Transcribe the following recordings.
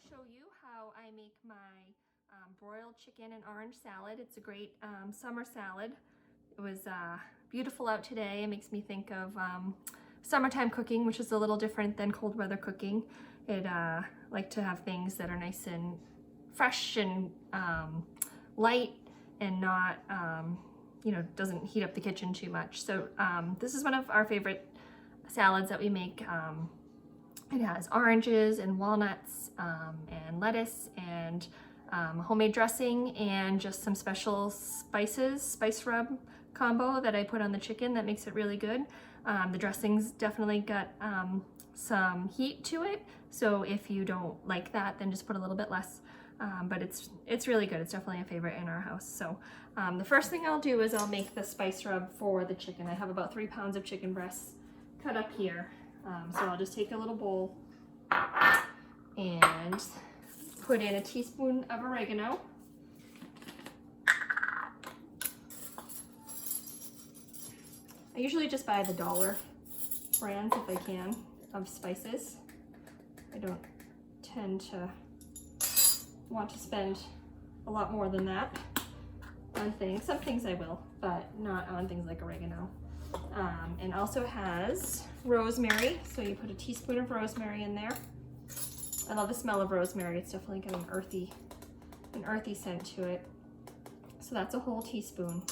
show you how I make my broiled chicken and orange salad. It's a great summer salad. It was beautiful out today. It makes me think of summertime cooking, which is a little different than cold weather cooking. It like to have things that are nice and fresh and light and not, you know, doesn't heat up the kitchen too much. So this is one of our favorite salads that we make. It has oranges and walnuts and lettuce and homemade dressing and just some special spices, spice rub combo that I put on the chicken that makes it really good. The dressing's definitely got some heat to it, so if you don't like that, then just put a little bit less. But it's really good. It's definitely a favorite in our house. So the first thing I'll do is I'll make the spice rub for the chicken. I have about 3 pounds of chicken breasts cut up here. So I'll just take a little bowl and put in a teaspoon of oregano. I usually just buy the dollar brands if I can of spices. I don't tend to want to spend a lot more than that on things. Some things I will, but not on things like oregano. And also has rosemary, so you put a teaspoon of rosemary in there. I love the smell of rosemary. It's definitely got an earthy scent to it. So that's a whole teaspoon.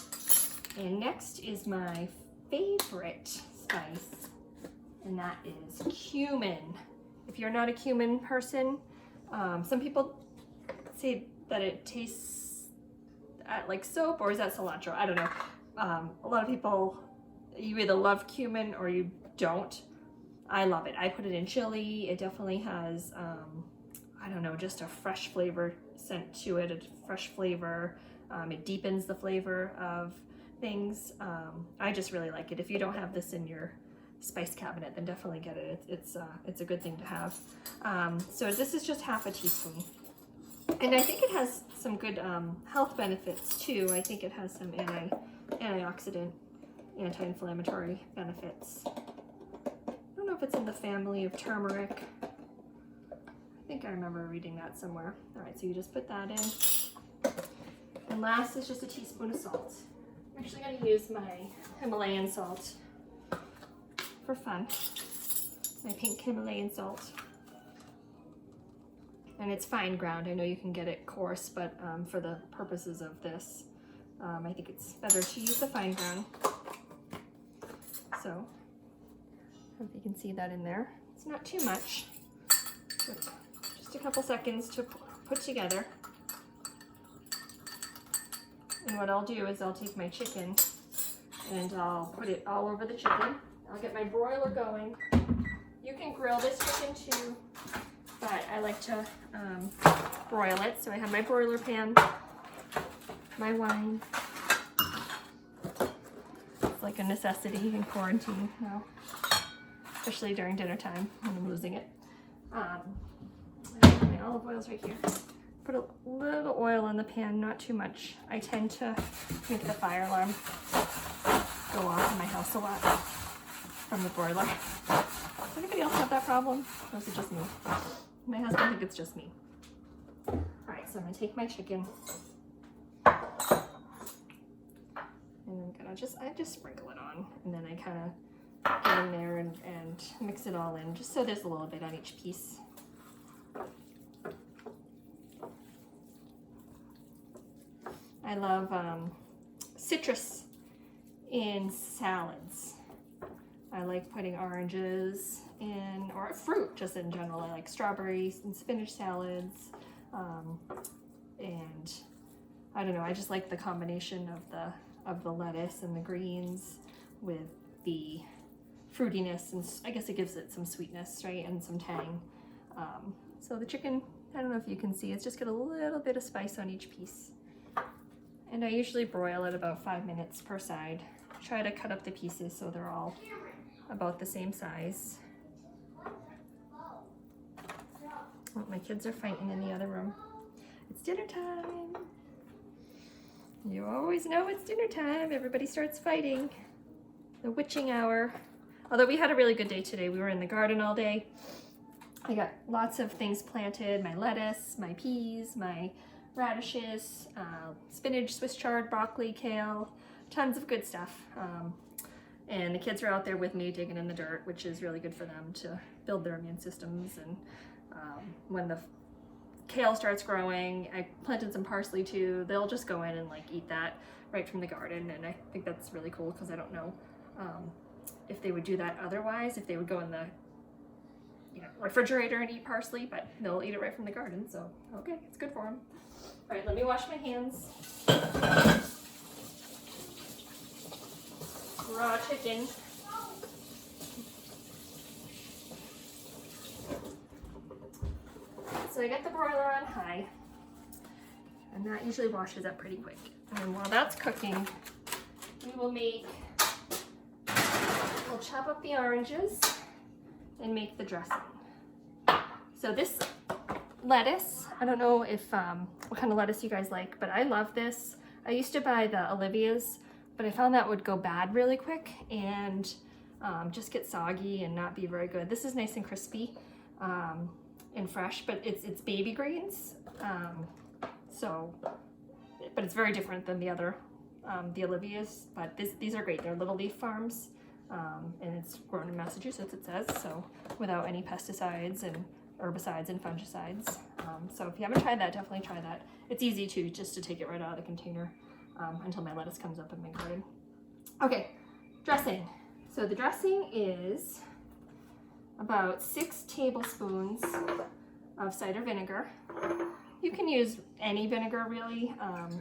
And next is my favorite spice, and that is cumin. If you're not a cumin person, some people say that it tastes like soap, or is that cilantro? I don't know. A lot of people, you either love cumin or you don't. I love it. I put it in chili. It definitely has, I don't know, just a fresh flavor scent to it, a fresh flavor. It deepens the flavor of things. I just really like it. If you don't have this in your spice cabinet, then definitely get it. It's a good thing to have. So this is just half a teaspoon. And I think it has some good health benefits too. I think it has some antioxidant, anti-inflammatory benefits. I don't know if it's in the family of turmeric. I think I remember reading that somewhere. All right, so you just put that in. And last is just a teaspoon of salt. I'm actually going to use my Himalayan salt for fun. My pink Himalayan salt. And it's fine ground. I know you can get it coarse, but for the purposes of this, I think it's better to use the fine ground. So, I hope you can see that in there. It's not too much, but just a couple seconds to put together. And what I'll do is I'll take my chicken and I'll put it all over the chicken. I'll get my broiler going. You can grill this chicken too, but I like to broil it. So I have my broiler pan, my wine. It's like a necessity in quarantine now, especially during dinner time when I'm losing it. My olive oil's right here. Put a little oil in the pan, not too much. I tend to make the fire alarm go off in my house a lot from the broiler. Does anybody else have that problem? Or is it just me? My husband thinks it's just me. All right, so I'm gonna take my chicken and I'm gonna I just sprinkle it on, and then I kind of get in there and mix it all in, just so there's a little bit on each piece. I love citrus in salads. I like putting oranges in, or fruit just in general. I like strawberries and spinach salads. And I don't know, I just like the combination of the lettuce and the greens with the fruitiness, and I guess it gives it some sweetness, right, and some tang. So the chicken, I don't know if you can see, it's just got a little bit of spice on each piece. And I usually broil it about 5 minutes per side. Try to cut up the pieces so they're all about the same size. Oh, my kids are fighting in the other room. It's dinner time. You always know it's dinner time. Everybody starts fighting. The witching hour. Although we had a really good day today. We were in the garden all day. I got lots of things planted, my lettuce, my peas, my radishes, spinach, Swiss chard, broccoli, kale, tons of good stuff. And the kids are out there with me digging in the dirt, which is really good for them to build their immune systems. And when the kale starts growing, I planted some parsley too. They'll just go in and like eat that right from the garden. And I think that's really cool because I don't know if they would do that otherwise, if they would go in the refrigerator and eat parsley, but they'll eat it right from the garden. So, okay, it's good for them. All right, let me wash my hands. Raw chicken. So I got the broiler on high, and that usually washes up pretty quick. And while that's cooking, we'll chop up the oranges and make the dressing. So this lettuce, I don't know if what kind of lettuce you guys like, but I love this. I used to buy the Olivia's, but I found that would go bad really quick and just get soggy and not be very good. This is nice and crispy and fresh, but it's baby greens. But it's very different than the other, the Olivia's, but these are great. They're Little Leaf Farms, and it's grown in Massachusetts, it says, so without any pesticides and herbicides and fungicides. So if you haven't tried that, definitely try that. It's easy too, just to take it right out of the container until my lettuce comes up in my garden. Okay, dressing. So the dressing is about 6 tablespoons of cider vinegar. You can use any vinegar really.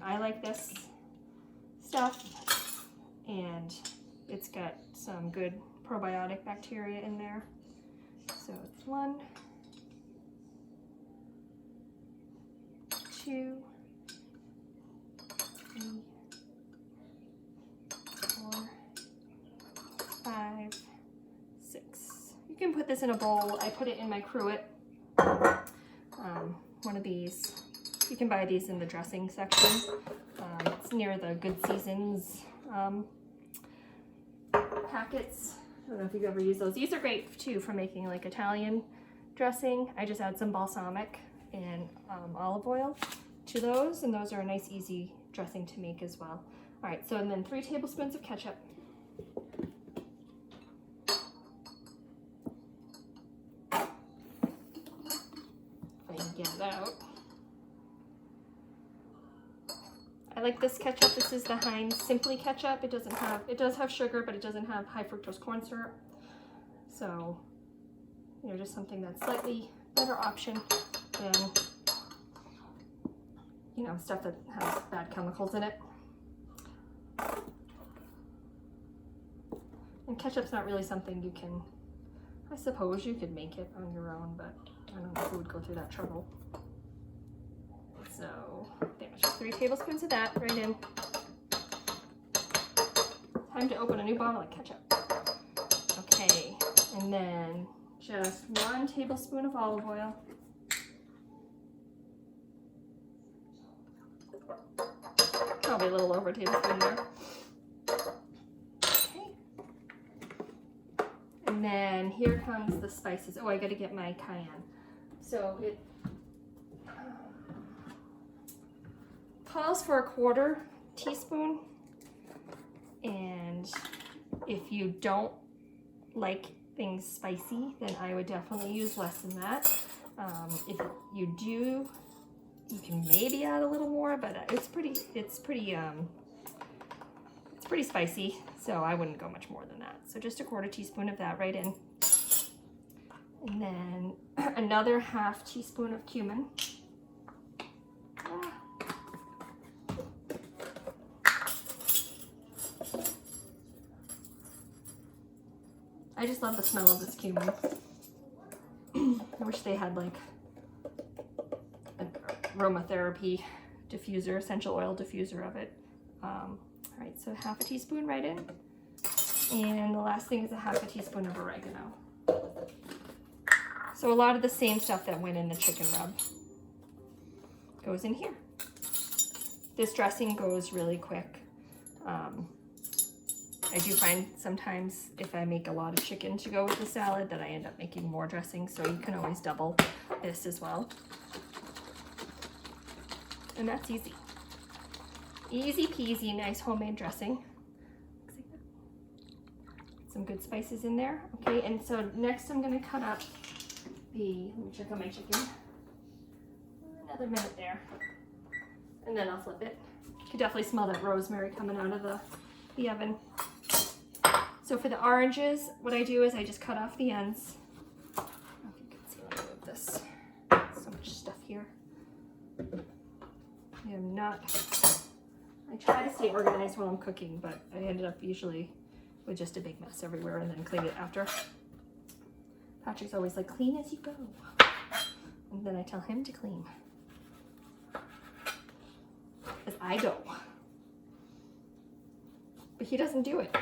I like this stuff, and it's got some good probiotic bacteria in there. So it's 1, 2, 3, 4, 5, 6. You can put this in a bowl. I put it in my cruet, one of these. You can buy these in the dressing section. It's near the Good Seasons packets. I don't know if you've ever used those. These are great too for making like Italian dressing. I just add some balsamic and olive oil to those, and those are a nice easy dressing to make as well. All right, so and then 3 tablespoons of ketchup. If I can get it out. I like this ketchup. This is the Heinz Simply ketchup. It does have sugar, but it doesn't have high fructose corn syrup. So, just something that's slightly better option than, stuff that has bad chemicals in it. And ketchup's not really something you can, I suppose you could make it on your own, but I don't know if you would go through that trouble. So, there's just 3 tablespoons of that right in. Time to open a new bottle of ketchup. Okay, and then just 1 tablespoon of olive oil. Probably a little over a tablespoon there. Okay. And then here comes the spices. Oh, I gotta get my cayenne. So it calls for a 1/4 teaspoon, and if you don't like things spicy, then I would definitely use less than that. If you do, you can maybe add a little more, but it's pretty spicy, so I wouldn't go much more than that. So just a 1/4 teaspoon of that right in, and then another 1/2 teaspoon of cumin. I just love the smell of this cumin. I wish they had like an aromatherapy diffuser, essential oil diffuser of it. All right, so 1/2 teaspoon right in. And the last thing is a 1/2 teaspoon of oregano. So a lot of the same stuff that went in the chicken rub goes in here. This dressing goes really quick. I do find sometimes if I make a lot of chicken to go with the salad that I end up making more dressing, so you can always double this as well. And that's easy. Easy peasy, nice homemade dressing. Some good spices in there. Okay, and so next I'm gonna cut up let me check on my chicken. Another minute there. And then I'll flip it. You can definitely smell that rosemary coming out of the oven. So for the oranges, what I do is I just cut off the ends. I don't know if you can see, let me move this. So much stuff here. I try to stay organized while I'm cooking, but I ended up usually with just a big mess everywhere and then clean it after. Patrick's always like, clean as you go. And then I tell him to clean. As I go. But he doesn't do it.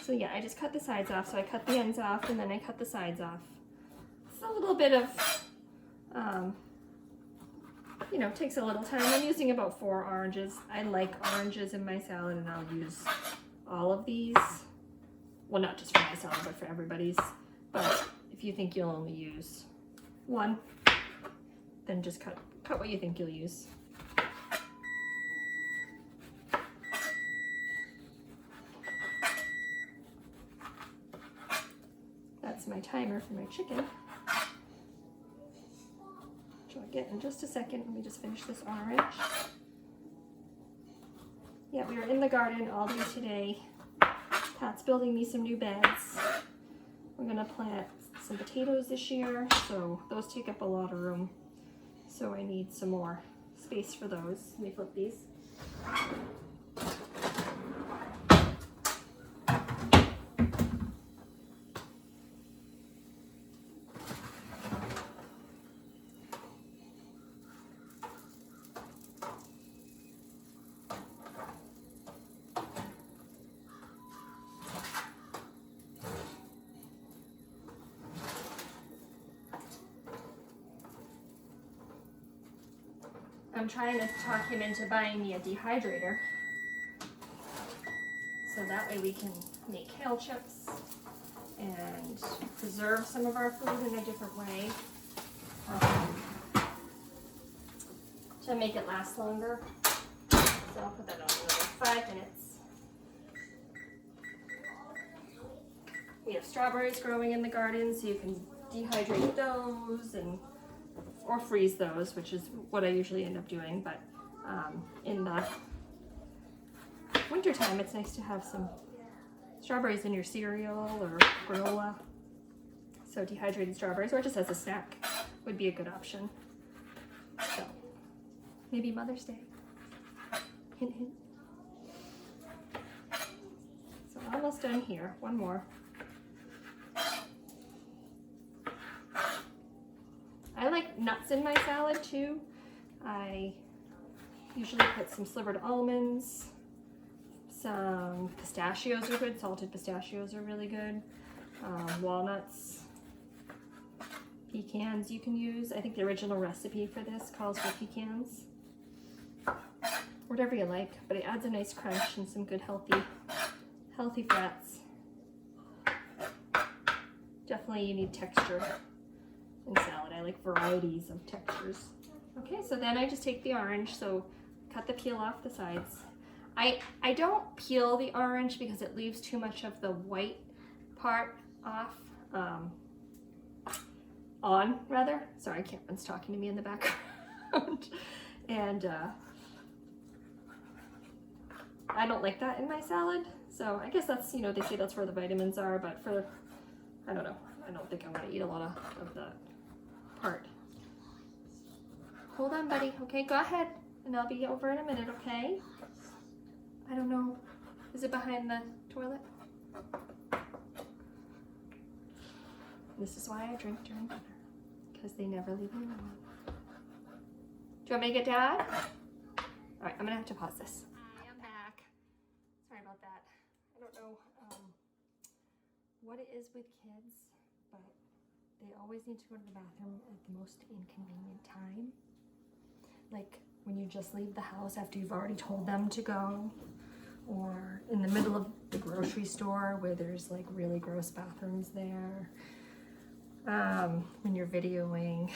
So yeah, I just cut the sides off. So I cut the ends off and then I cut the sides off. It's a little bit of, you know, takes a little time. I'm using about 4 oranges. I like oranges in my salad and I'll use all of these. Well, not just for my salad, but for everybody's. But if you think you'll only use 1, then just cut what you think you'll use. That's my timer for my chicken. Which I'll get in just a second. Let me just finish this orange. Yeah, we were in the garden all day today. Pat's building me some new beds. We're gonna plant some potatoes this year, so those take up a lot of room. So I need some more space for those. Let me flip these. I'm trying to talk him into buying me a dehydrator. So that way we can make kale chips and preserve some of our food in a different way. To make it last longer. So I'll put that on another 5 minutes. We have strawberries growing in the garden, so you can dehydrate those or freeze those, which is what I usually end up doing. But in the wintertime, it's nice to have some strawberries in your cereal or granola. So dehydrated strawberries, or just as a snack, would be a good option. So maybe Mother's Day. Hint, hint. So almost done here. One more. I like nuts in my salad too. I usually put some slivered almonds, some pistachios are good. Salted pistachios are really good. Walnuts, pecans you can use. I think the original recipe for this calls for pecans. Whatever you like, but it adds a nice crunch and some good healthy fats. Definitely you need texture in salad. I like varieties of textures. Okay, so then I just take the orange, so cut the peel off the sides. I don't peel the orange because it leaves too much of the white part off. On rather. Sorry, Cameron's talking to me in the background. And I don't like that in my salad. So I guess that's, you know, they say that's where the vitamins are, but for, I don't know. I don't think I want to eat a lot of that part. Hold on, buddy. Okay, go ahead. And I'll be over in a minute, okay? I don't know. Is it behind the toilet? This is why I drink during dinner. Because they never leave me alone. Do you want me to get Dad? Alright, I'm going to have to pause this. Hi, I'm back. Sorry about that. I don't know what it is with kids, but they always need to go to the bathroom at the most inconvenient time. Like when you just leave the house after you've already told them to go, or in the middle of the grocery store where there's like really gross bathrooms there, when you're videoing.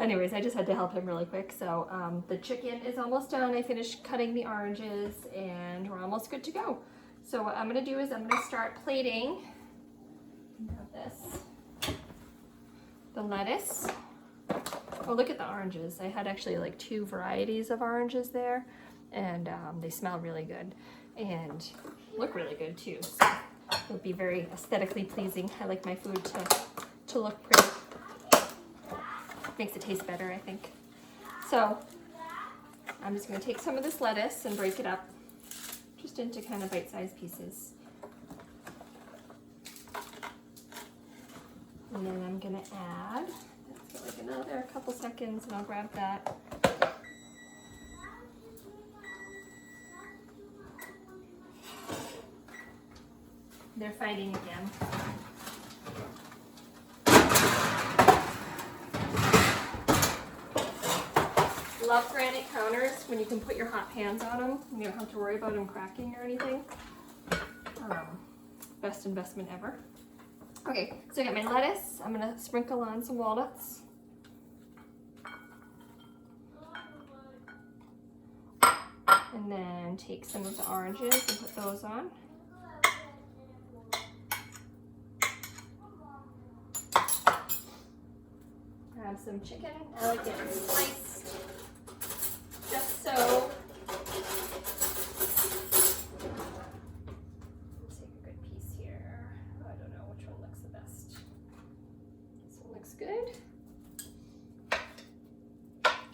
Anyways, I just had to help him really quick. So the chicken is almost done. I finished cutting the oranges and we're almost good to go. So what I'm gonna do is I'm gonna start plating. I have this, the lettuce. Oh, look at the oranges. I had actually like 2 varieties of oranges there, and they smell really good and look really good too. So it'll be very aesthetically pleasing. I like my food to look pretty. Makes it taste better, I think. So I'm just gonna take some of this lettuce and break it up just into kind of bite-sized pieces. And then I'm gonna add, let's get like another couple seconds and I'll grab that. They're fighting again. Love granite counters when you can put your hot pans on them and you don't have to worry about them cracking or anything. Best investment ever. Okay, so I got my lettuce. I'm gonna sprinkle on some walnuts. And then take some of the oranges and put those on. Grab some chicken. I like it sliced just so. Take a good piece here. I don't know which one looks the best. This one looks good. I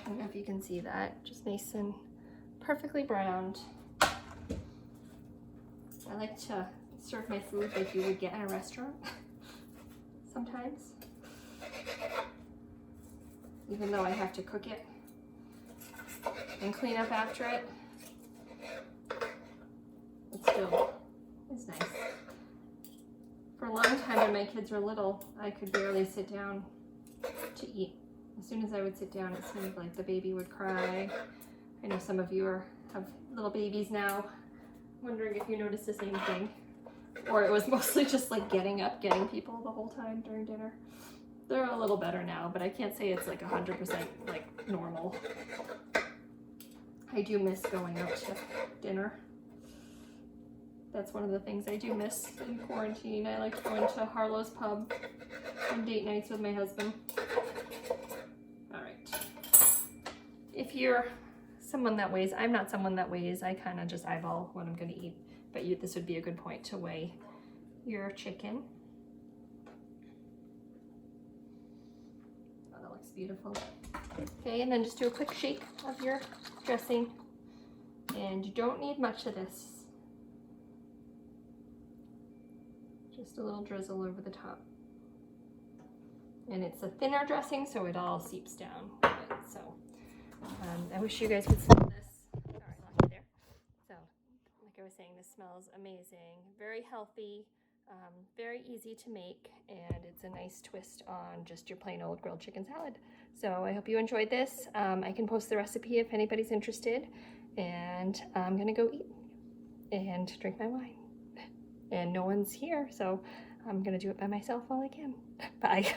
don't know if you can see that. Just nice and perfectly browned. I like to serve my food like you would get in a restaurant sometimes. Even though I have to cook it and clean up after it, it still is nice. For a long time when my kids were little, I could barely sit down to eat. As soon as I would sit down, it seemed like the baby would cry. I know some of you have little babies now, wondering if you noticed the same thing. Or it was mostly just like getting up, getting people the whole time during dinner. They're a little better now, but I can't say it's like 100% like normal. I do miss going out to dinner. That's one of the things I do miss in quarantine. I like going to Harlow's Pub on date nights with my husband. All right. If you're someone that weighs, I'm not someone that weighs, I kind of just eyeball what I'm gonna eat, but this would be a good point to weigh your chicken. Beautiful. Okay, and then just do a quick shake of your dressing. And you don't need much of this. Just a little drizzle over the top. And it's a thinner dressing, so it all seeps down. So I wish you guys could smell this. Sorry, lost it there. So, like I was saying, this smells amazing. Very healthy. Very easy to make, and it's a nice twist on just your plain old grilled chicken salad. So I hope you enjoyed this. I can post the recipe if anybody's interested, and I'm gonna go eat and drink my wine. And no one's here, so I'm gonna do it by myself while I can. Bye.